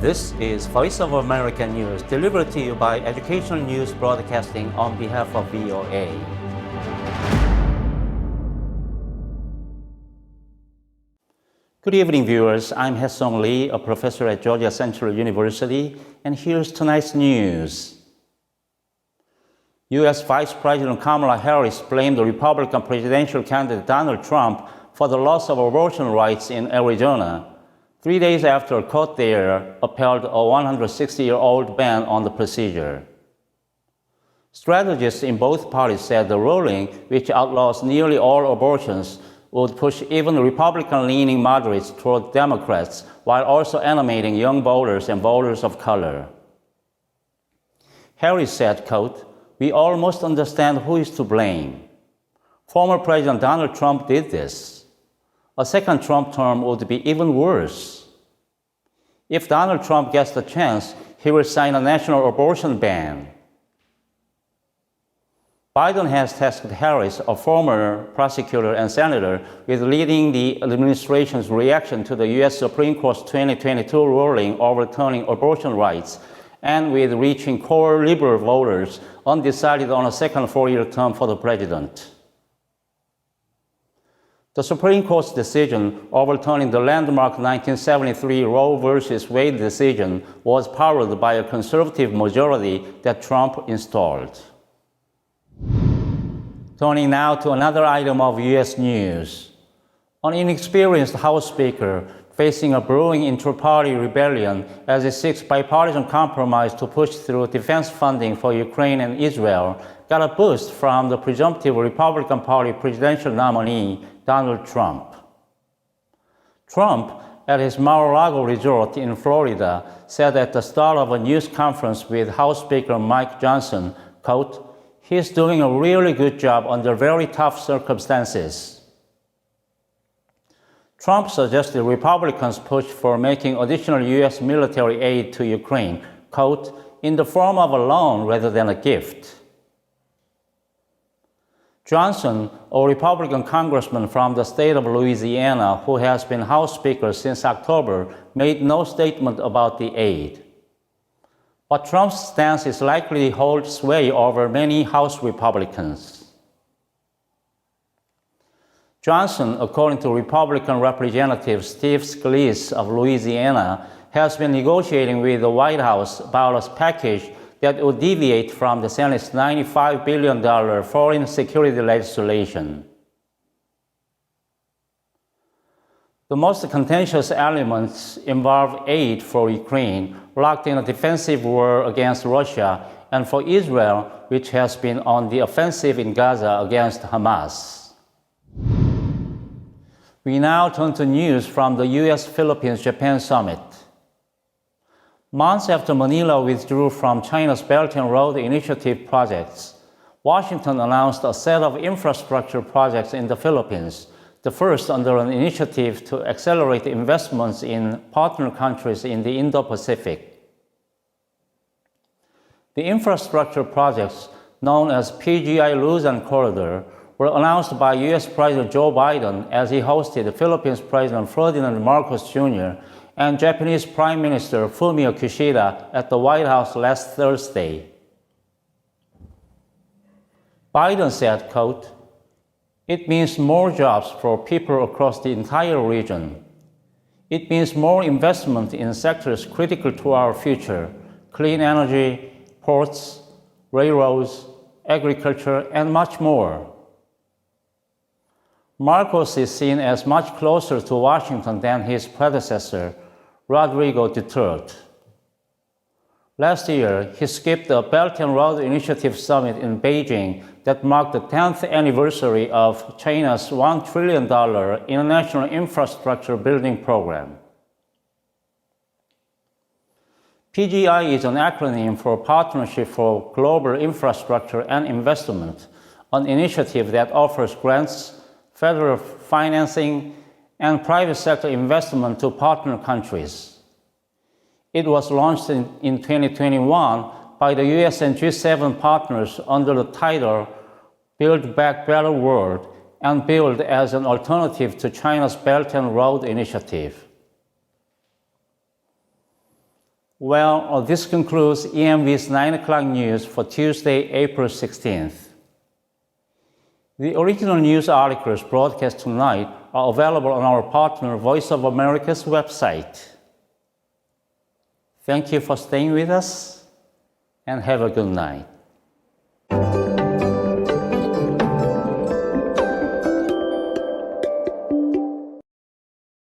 This is Voice of America News, delivered to you by Educational News Broadcasting on behalf of VOA. Good evening, viewers. I'm Haesung Lee, a professor at Georgia Central University, and here's tonight's news. U.S. Vice President Kamala Harris blamed the Republican presidential candidate Donald Trump for the loss of abortion rights in Arizona, 3 days after a court there upheld a 160-year-old ban on the procedure. Strategists in both parties said the ruling, which outlaws nearly all abortions, would push even Republican-leaning moderates toward Democrats while also animating young voters and voters of color. Harris said, quote, "We almost understand who is to blame. Former President Donald Trump did this. A second Trump term would be even worse. If Donald Trump gets the chance, he will sign a national abortion ban." Biden has tasked Harris, a former prosecutor and senator, with leading the administration's reaction to the U.S. Supreme Court's 2022 ruling overturning abortion rights, and with reaching core liberal voters undecided on a second four-year term for the president. The Supreme Court's decision overturning the landmark 1973 Roe v. Wade decision was powered by a conservative majority that Trump installed. Turning now to another item of U.S. news. An inexperienced House Speaker facing a brewing inter-party rebellion as he seeks bipartisan compromise to push through defense funding for Ukraine and Israel got a boost from the presumptive Republican Party presidential nominee, Donald Trump. Trump, at his Mar-a-Lago resort in Florida, said at the start of a news conference with House Speaker Mike Johnson, quote, "He's doing a really good job under very tough circumstances." Trump suggested Republicans push for making additional U.S. military aid to Ukraine, quote, "in the form of a loan rather than a gift." Johnson, a Republican congressman from the state of Louisiana who has been House Speaker since October, made no statement about the aid. But Trump's stance is likely to hold sway over many House Republicans. Johnson, according to Republican Representative Steve Scalise of Louisiana, has been negotiating with the White House about a package that would deviate from the Senate's $95 billion foreign security legislation. The most contentious elements involve aid for Ukraine, locked in a defensive war against Russia, and for Israel, which has been on the offensive in Gaza against Hamas. We now turn to news from the U.S.-Philippines-Japan summit. Months after Manila withdrew from China's Belt and Road Initiative projects, Washington announced a set of infrastructure projects in the Philippines, the first under an initiative to accelerate investments in partner countries in the Indo-Pacific. The infrastructure projects, known as PGI Luzon Corridor, were announced by U.S. President Joe Biden as he hosted Philippines President Ferdinand Marcos Jr. and Japanese Prime Minister Fumio Kishida at the White House last Thursday. Biden said, quote, "It means more jobs for people across the entire region. It means more investment in sectors critical to our future: clean energy, ports, railroads, agriculture, and much more." Marcos is seen as much closer to Washington than his predecessor, Rodrigo Duterte. Last year, he skipped the Belt and Road Initiative Summit in Beijing that marked the 10th anniversary of China's $1 trillion International Infrastructure Building Program. PGI is an acronym for Partnership for Global Infrastructure and Investment, an initiative that offers grants, federal financing, and private sector investment to partner countries. It was launched in 2021 by the US and G7 partners under the title Build Back Better World and billed as an alternative to China's Belt and Road Initiative. Well, this concludes ENB's 9 o'clock news for Tuesday, April 16th. The original news articles broadcast tonight are available on our partner Voice of America's website. Thank you for staying with us and have a good night.